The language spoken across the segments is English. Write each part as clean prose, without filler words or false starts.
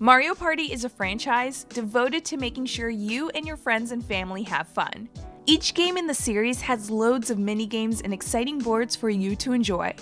Mario Party is a franchise devoted to making sure you and your friends and family have fun. Each game in the series has loads of mini-games and exciting boards for you to enjoy.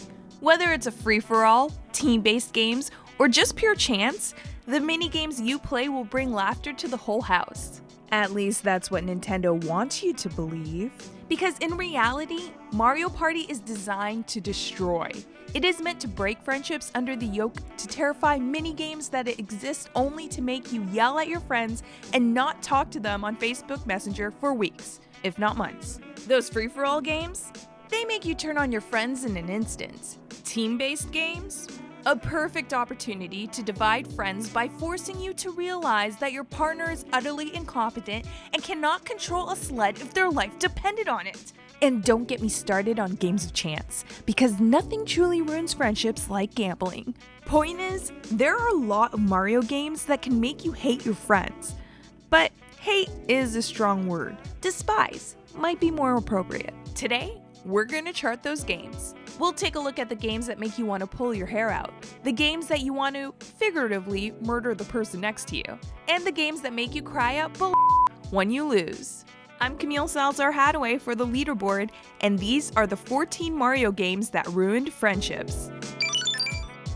Whether it's a free-for-all, team-based games, or just pure chance, the mini-games you play will bring laughter to the whole house. At least that's what Nintendo wants you to believe. Because in reality, Mario Party is designed to destroy. It is meant to break friendships under the yoke, to terrify mini-games that exist only to make you yell at your friends and not talk to them on Facebook Messenger for weeks, if not months. Those free-for-all games? They make you turn on your friends in an instant. Team-based games? A perfect opportunity to divide friends by forcing you to realize that your partner is utterly incompetent and cannot control a sled if their life depended on it. And don't get me started on games of chance, because nothing truly ruins friendships like gambling. Point is, there are a lot of Mario games that can make you hate your friends. But hate is a strong word. Despise might be more appropriate. Today, we're gonna chart those games. We'll take a look at the games that make you want to pull your hair out, the games that you want to, figuratively, murder the person next to you, and the games that make you cry out bull when you lose. I'm Camille Salazar-Hadaway for the Leaderboard, and these are the 14 Mario games that ruined friendships.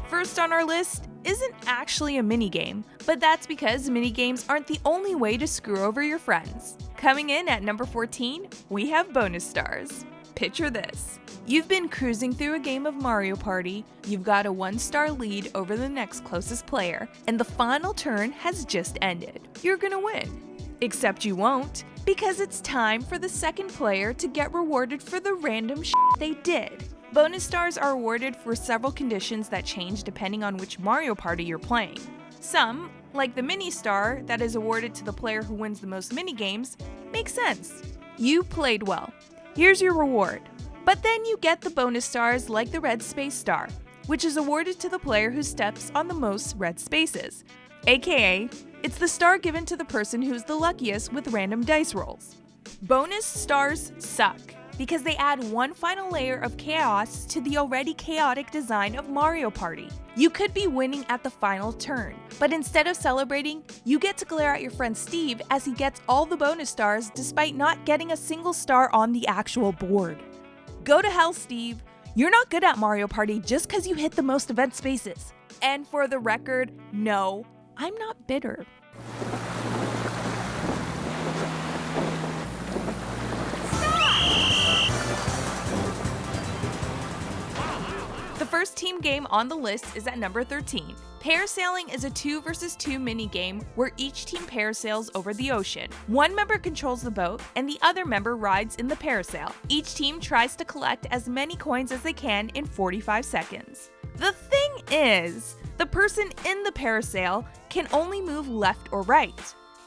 First on our list isn't actually a minigame, but that's because minigames aren't the only way to screw over your friends. Coming in at number 14, we have bonus stars. Picture this. You've been cruising through a game of Mario Party, you've got a 1-star lead over the next closest player, and the final turn has just ended. You're gonna win. Except you won't, because it's time for the second player to get rewarded for the random shit they did. Bonus stars are awarded for several conditions that change depending on which Mario Party you're playing. Some, like the mini star that is awarded to the player who wins the most minigames, makes sense. You played well. Here's your reward. But then you get the bonus stars like the red space star, which is awarded to the player who steps on the most red spaces. AKA, it's the star given to the person who's the luckiest with random dice rolls. Bonus stars suck, because they add one final layer of chaos to the already chaotic design of Mario Party. You could be winning at the final turn, but instead of celebrating, you get to glare at your friend Steve as he gets all the bonus stars despite not getting a single star on the actual board. Go to hell, Steve. You're not good at Mario Party just because you hit the most event spaces. And for the record, no, I'm not bitter. The first team game on the list is at number 13. Parasailing is a 2 versus 2 minigame where each team parasails over the ocean. One member controls the boat and the other member rides in the parasail. Each team tries to collect as many coins as they can in 45 seconds. The thing is, the person in the parasail can only move left or right.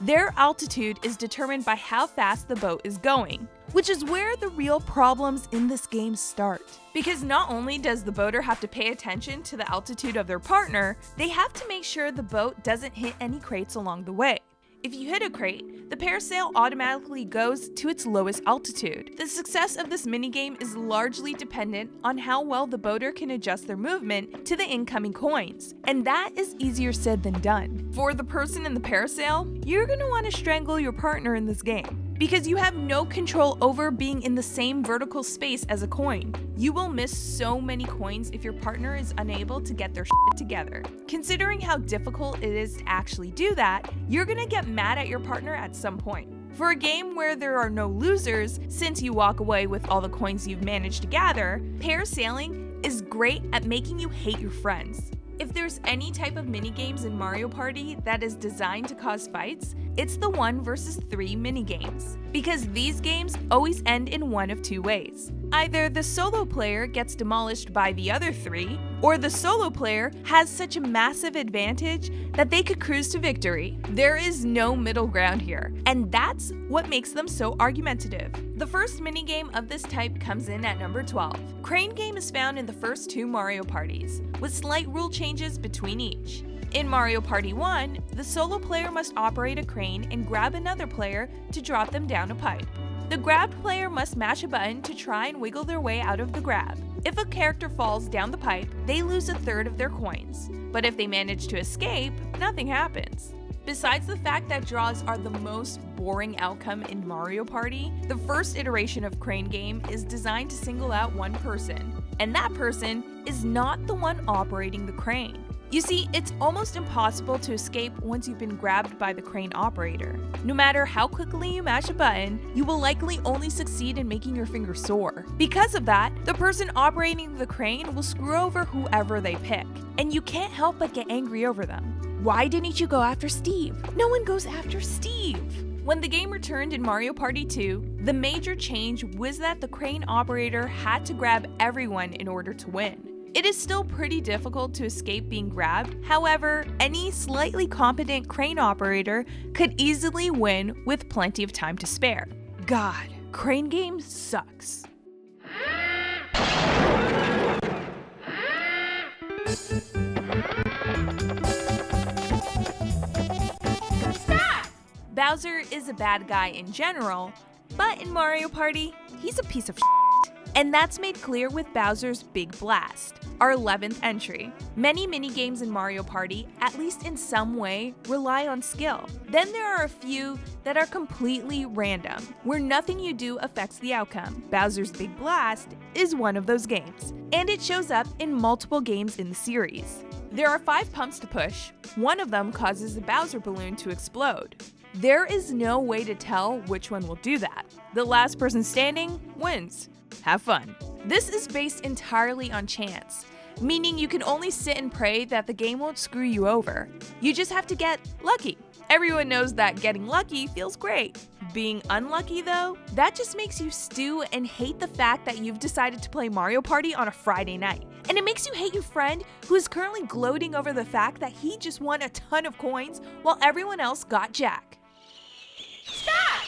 Their altitude is determined by how fast the boat is going, which is where the real problems in this game start. Because not only does the boater have to pay attention to the altitude of their partner, they have to make sure the boat doesn't hit any crates along the way. If you hit a crate, the parasail automatically goes to its lowest altitude. The success of this minigame is largely dependent on how well the boater can adjust their movement to the incoming coins, and that is easier said than done. For the person in the parasail, you're gonna want to strangle your partner in this game, because you have no control over being in the same vertical space as a coin. You will miss so many coins if your partner is unable to get their shit together. Considering how difficult it is to actually do that, you're gonna get mad at your partner at some point. For a game where there are no losers, since you walk away with all the coins you've managed to gather, parasailing is great at making you hate your friends. If there's any type of minigames in Mario Party that is designed to cause fights, it's the 1 versus 3 minigames. Because these games always end in one of two ways. Either the solo player gets demolished by the other 3, or the solo player has such a massive advantage that they could cruise to victory. There is no middle ground here, and that's what makes them so argumentative. The first minigame of this type comes in at number 12. Crane game is found in the first 2 Mario Parties, with slight rule changes between each. In Mario Party 1, the solo player must operate a crane and grab another player to drop them down a pipe. The grabbed player must mash a button to try and wiggle their way out of the grab. If a character falls down the pipe, they lose a third of their coins. But if they manage to escape, nothing happens. Besides the fact that draws are the most boring outcome in Mario Party, the first iteration of Crane Game is designed to single out one person, and that person is not the one operating the crane. You see, it's almost impossible to escape once you've been grabbed by the crane operator. No matter how quickly you mash a button, you will likely only succeed in making your finger sore. Because of that, the person operating the crane will screw over whoever they pick, and you can't help but get angry over them. Why didn't you go after Steve? No one goes after Steve! When the game returned in Mario Party 2, the major change was that the crane operator had to grab everyone in order to win. It is still pretty difficult to escape being grabbed, however, any slightly competent crane operator could easily win with plenty of time to spare. God, Crane Game sucks. Bowser is a bad guy in general, but in Mario Party, he's a piece of shit. And that's made clear with Bowser's Big Blast, our 11th entry. Many minigames in Mario Party, at least in some way, rely on skill. Then there are a few that are completely random, where nothing you do affects the outcome. Bowser's Big Blast is one of those games, and it shows up in multiple games in the series. There are 5 pumps to push. One of them causes the Bowser balloon to explode. There is no way to tell which one will do that. The last person standing wins. Have fun. This is based entirely on chance, meaning you can only sit and pray that the game won't screw you over. You just have to get lucky. Everyone knows that getting lucky feels great. Being unlucky though, that just makes you stew and hate the fact that you've decided to play Mario Party on a Friday night. And it makes you hate your friend who is currently gloating over the fact that he just won a ton of coins while everyone else got jack. Stop!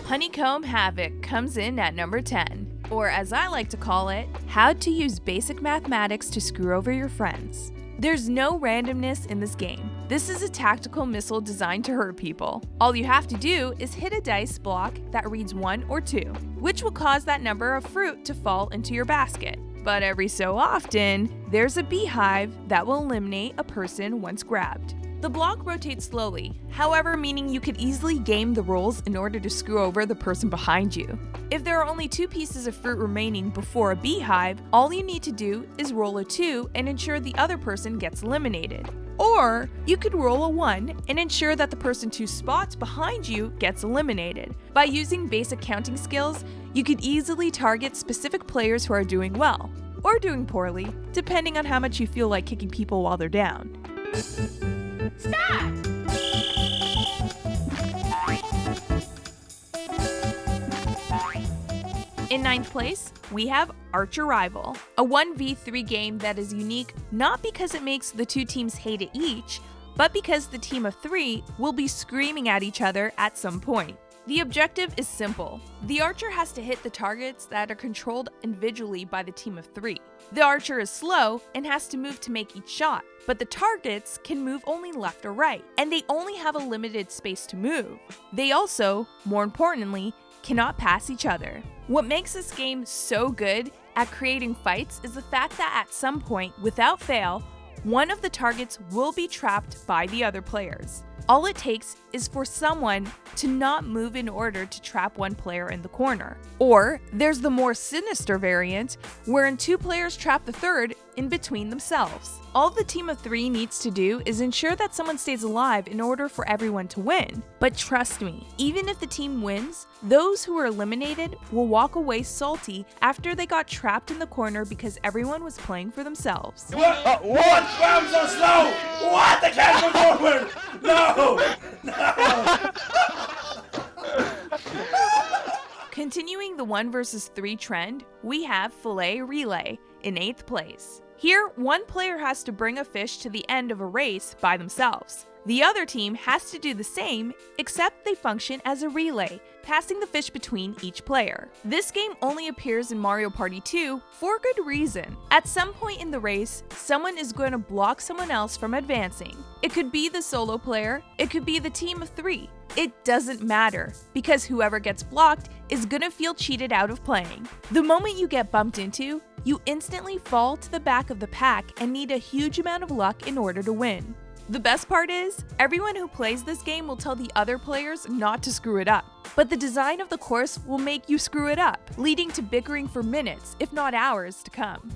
Honeycomb Havoc comes in at number 10, or as I like to call it, how to use basic mathematics to screw over your friends. There's no randomness in this game. This is a tactical missile designed to hurt people. All you have to do is hit a dice block that reads 1 or 2, which will cause that number of fruit to fall into your basket. But every so often, there's a beehive that will eliminate a person once grabbed. The block rotates slowly, however, meaning you could easily game the rules in order to screw over the person behind you. If there are only 2 pieces of fruit remaining before a beehive, all you need to do is roll a 2 and ensure the other person gets eliminated. Or you could roll a 1 and ensure that the person 2 spots behind you gets eliminated. By using basic counting skills, you could easily target specific players who are doing well, or doing poorly, depending on how much you feel like kicking people while they're down. Stop! In 9th place, we have Archer Rival, a 1v3 game that is unique not because it makes the 2 teams hate it each, but because the team of 3 will be screaming at each other at some point. The objective is simple. The archer has to hit the targets that are controlled individually by the team of 3. The archer is slow and has to move to make each shot, but the targets can move only left or right, and they only have a limited space to move. They also, more importantly, cannot pass each other. What makes this game so good at creating fights is the fact that at some point, without fail, one of the targets will be trapped by the other players. All it takes is for someone to not move in order to trap one player in the corner. Or there's the more sinister variant, wherein 2 players trap the third in between themselves. All the team of 3 needs to do is ensure that someone stays alive in order for everyone to win. But trust me, even if the team wins, those who were eliminated will walk away salty after they got trapped in the corner because everyone was playing for themselves. What? I'm so slow! What? I can't go forward! No! No! Continuing the 1 versus 3 trend, we have Filet Relay in 8th place. Here, one player has to bring a fish to the end of a race by themselves. The other team has to do the same, except they function as a relay, passing the fish between each player. This game only appears in Mario Party 2 for good reason. At some point in the race, someone is going to block someone else from advancing. It could be the solo player, it could be the team of 3. It doesn't matter, because whoever gets blocked is gonna feel cheated out of playing. The moment you get bumped into, you instantly fall to the back of the pack and need a huge amount of luck in order to win. The best part is, everyone who plays this game will tell the other players not to screw it up. But the design of the course will make you screw it up, leading to bickering for minutes, if not hours, to come.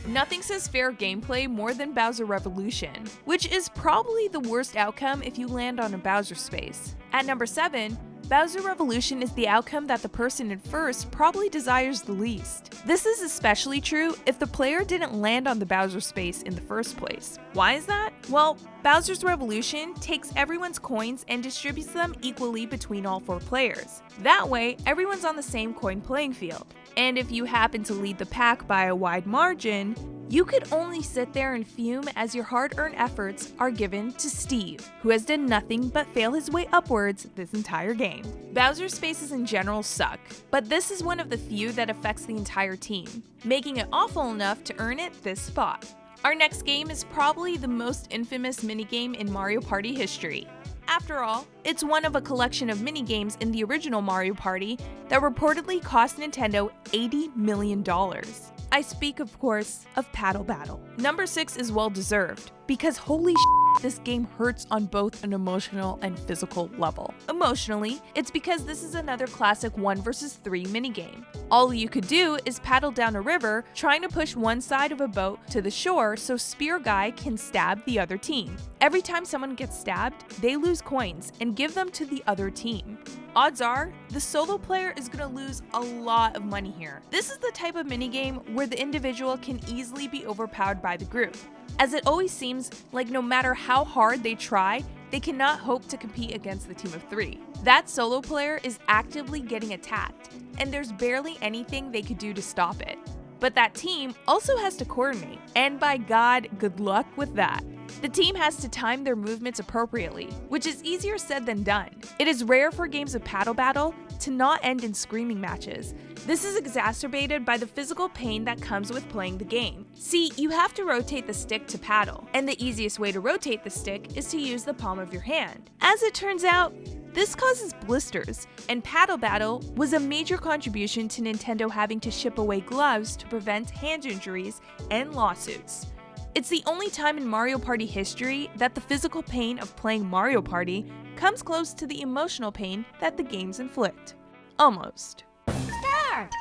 Nothing says fair gameplay more than Bowser Revolution, which is probably the worst outcome if you land on a Bowser space. At number 7, Bowser Revolution is the outcome that the person in first probably desires the least. This is especially true if the player didn't land on the Bowser space in the first place. Why is that? Well, Bowser's Revolution takes everyone's coins and distributes them equally between all 4 players. That way, everyone's on the same coin playing field. And if you happen to lead the pack by a wide margin, you could only sit there and fume as your hard-earned efforts are given to Steve, who has done nothing but fail his way upwards this entire game. Bowser's spaces in general suck, but this is one of the few that affects the entire team, making it awful enough to earn it this spot. Our next game is probably the most infamous minigame in Mario Party history. After all, it's one of a collection of minigames in the original Mario Party that reportedly cost Nintendo $80 million. I speak, of course, of Paddle Battle. Number 6 is well deserved, because holy shit, this game hurts on both an emotional and physical level. Emotionally, it's because this is another classic 1 vs 3 minigame. All you could do is paddle down a river, trying to push one side of a boat to the shore so Spear Guy can stab the other team. Every time someone gets stabbed, they lose coins and give them to the other team. Odds are, the solo player is going to lose a lot of money here. This is the type of minigame where the individual can easily be overpowered by the group, as it always seems like no matter how hard they try, they cannot hope to compete against the team of 3. That solo player is actively getting attacked, and there's barely anything they could do to stop it. But that team also has to coordinate, and by God, good luck with that. The team has to time their movements appropriately, which is easier said than done. It is rare for games of Paddle Battle to not end in screaming matches. This is exacerbated by the physical pain that comes with playing the game. See, you have to rotate the stick to paddle, and the easiest way to rotate the stick is to use the palm of your hand. As it turns out, this causes blisters, and Paddle Battle was a major contribution to Nintendo having to ship away gloves to prevent hand injuries and lawsuits. It's the only time in Mario Party history that the physical pain of playing Mario Party comes close to the emotional pain that the games inflict. Almost. Start!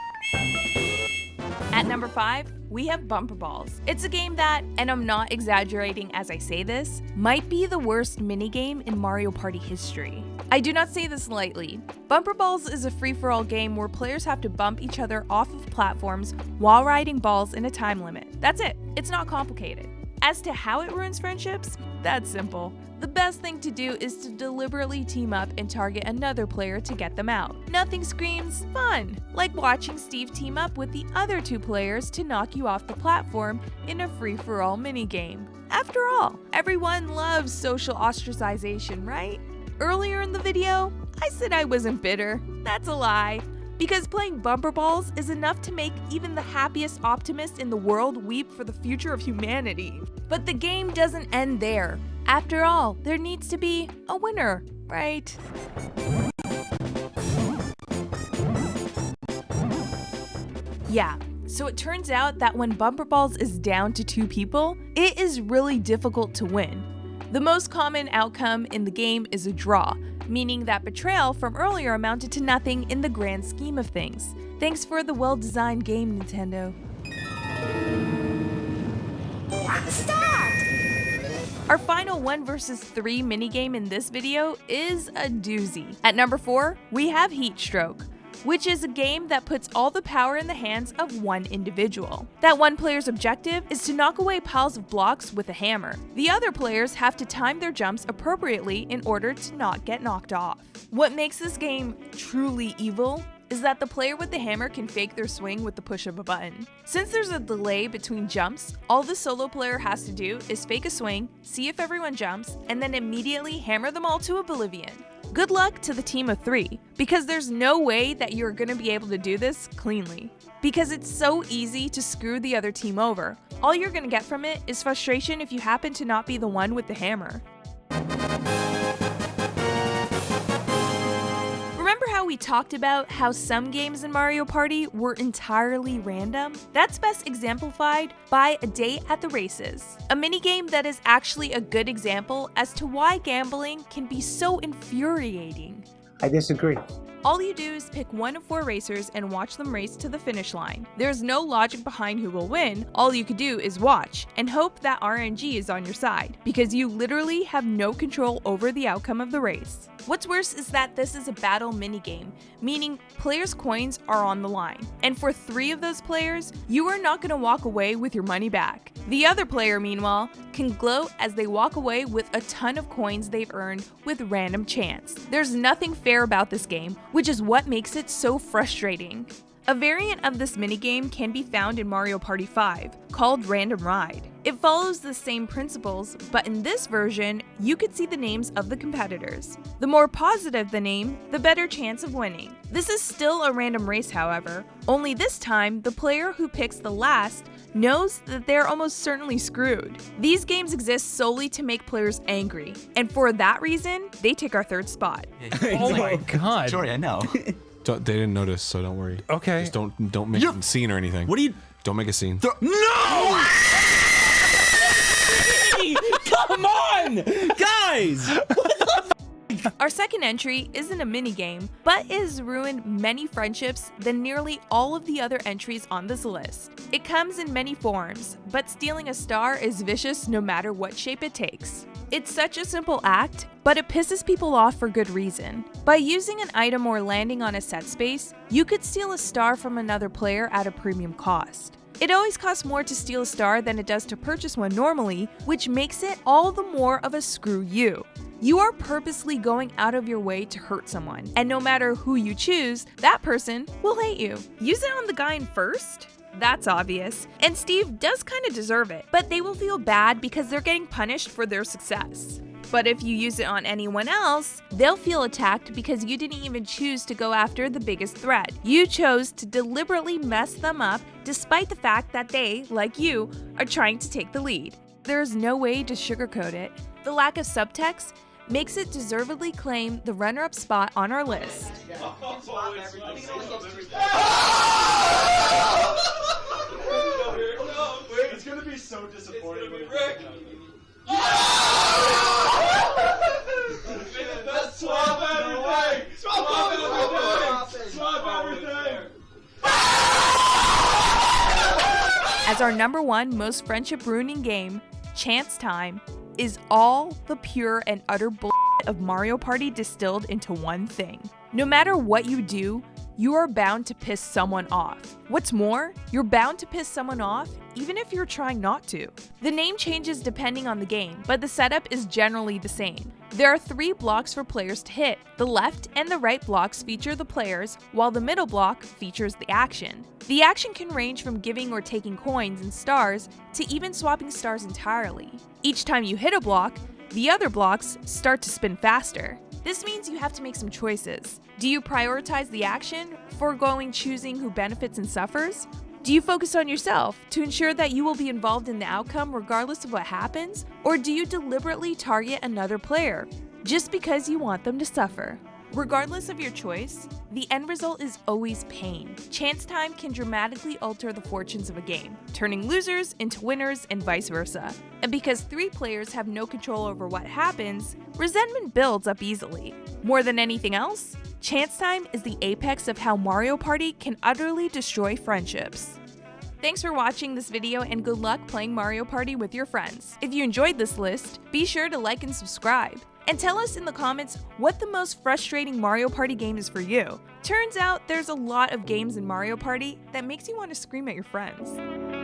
At number 5, we have Bumper Balls. It's a game that, and I'm not exaggerating as I say this, might be the worst minigame in Mario Party history. I do not say this lightly. Bumper Balls is a free-for-all game where players have to bump each other off of platforms while riding balls in a time limit. That's it. It's not complicated. As to how it ruins friendships, that's simple. The best thing to do is to deliberately team up and target another player to get them out. Nothing screams fun like watching Steve team up with the other 2 players to knock you off the platform in a free-for-all minigame. After all, everyone loves social ostracization, right? Earlier in the video, I said I wasn't bitter. That's a lie. Because playing Bumper Balls is enough to make even the happiest optimist in the world weep for the future of humanity. But the game doesn't end there. After all, there needs to be a winner, right? Yeah, so it turns out that when Bumper Balls is down to 2 people, it is really difficult to win. The most common outcome in the game is a draw, meaning that betrayal from earlier amounted to nothing in the grand scheme of things. Thanks for the well-designed game, Nintendo. Start! Our final 1 vs 3 minigame in this video is a doozy. At number 4, we have Heatstroke, which is a game that puts all the power in the hands of one individual. That one player's objective is to knock away piles of blocks with a hammer. The other players have to time their jumps appropriately in order to not get knocked off. What makes this game truly evil is that the player with the hammer can fake their swing with the push of a button. Since there's a delay between jumps, all the solo player has to do is fake a swing, see if everyone jumps, and then immediately hammer them all to oblivion. Good luck to the team of 3, because there's no way that you're going to be able to do this cleanly. Because it's so easy to screw the other team over. All you're going to get from it is frustration if you happen to not be the one with the hammer. Remember how we talked about how some games in Mario Party were entirely random? That's best exemplified by A Day at the Races, a minigame that is actually a good example as to why gambling can be so infuriating. I disagree. All you do is pick one of 4 racers and watch them race to the finish line. There's no logic behind who will win, all you could do is watch and hope that RNG is on your side, because you literally have no control over the outcome of the race. What's worse is that this is a battle minigame, meaning players' coins are on the line, and for 3 of those players, you are not going to walk away with your money back. The other player, meanwhile, can gloat as they walk away with a ton of coins they've earned with random chance. There's nothing fair about this game, which is what makes it so frustrating. A variant of this minigame can be found in Mario Party 5, called Random Ride. It follows the same principles, but in this version, you could see the names of the competitors. The more positive the name, the better chance of winning. This is still a random race, however, only this time, the player who picks the last knows that they're almost certainly screwed. These games exist solely to make players angry, and for that reason, they take our 3rd spot. Oh my god. Sorry, I know. They didn't notice, so don't worry. Okay. Just don't make a scene or anything. What do you? Don't make a scene. No! Come on, guys! Our second entry isn't a minigame, but it has ruined many friendships than nearly all of the other entries on this list. It comes in many forms, but stealing a star is vicious no matter what shape it takes. It's such a simple act, but it pisses people off for good reason. By using an item or landing on a set space, you could steal a star from another player at a premium cost. It always costs more to steal a star than it does to purchase one normally, which makes it all the more of a screw you. You are purposely going out of your way to hurt someone, and no matter who you choose, that person will hate you. Use it on the guy in first? That's obvious. And Steve does kind of deserve it, but they will feel bad because they're getting punished for their success. But if you use it on anyone else, they'll feel attacked because you didn't even choose to go after the biggest threat. You chose to deliberately mess them up despite the fact that they, like you, are trying to take the lead. There's no way to sugarcoat it. The lack of subtext makes it deservedly claim the runner-up spot on our list. It's gonna be so disappointing when Swap everything! Swap everything! Swap everything! As our number 1 most friendship-ruining game, Chance Time, is all the pure and utter bullshit of Mario Party distilled into one thing. No matter what you do, you are bound to piss someone off. What's more, you're bound to piss someone off even if you're trying not to. The name changes depending on the game, but the setup is generally the same. There are 3 blocks for players to hit. The left and the right blocks feature the players, while the middle block features the action. The action can range from giving or taking coins and stars to even swapping stars entirely. Each time you hit a block, the other blocks start to spin faster. This means you have to make some choices. Do you prioritize the action, foregoing choosing who benefits and suffers? Do you focus on yourself to ensure that you will be involved in the outcome regardless of what happens? Or do you deliberately target another player just because you want them to suffer? Regardless of your choice, the end result is always pain. Chance Time can dramatically alter the fortunes of a game, turning losers into winners and vice versa. And because 3 players have no control over what happens, resentment builds up easily. More than anything else, Chance Time is the apex of how Mario Party can utterly destroy friendships. Thanks for watching this video and good luck playing Mario Party with your friends. If you enjoyed this list, be sure to like and subscribe. And tell us in the comments what the most frustrating Mario Party game is for you. Turns out there's a lot of games in Mario Party that makes you want to scream at your friends.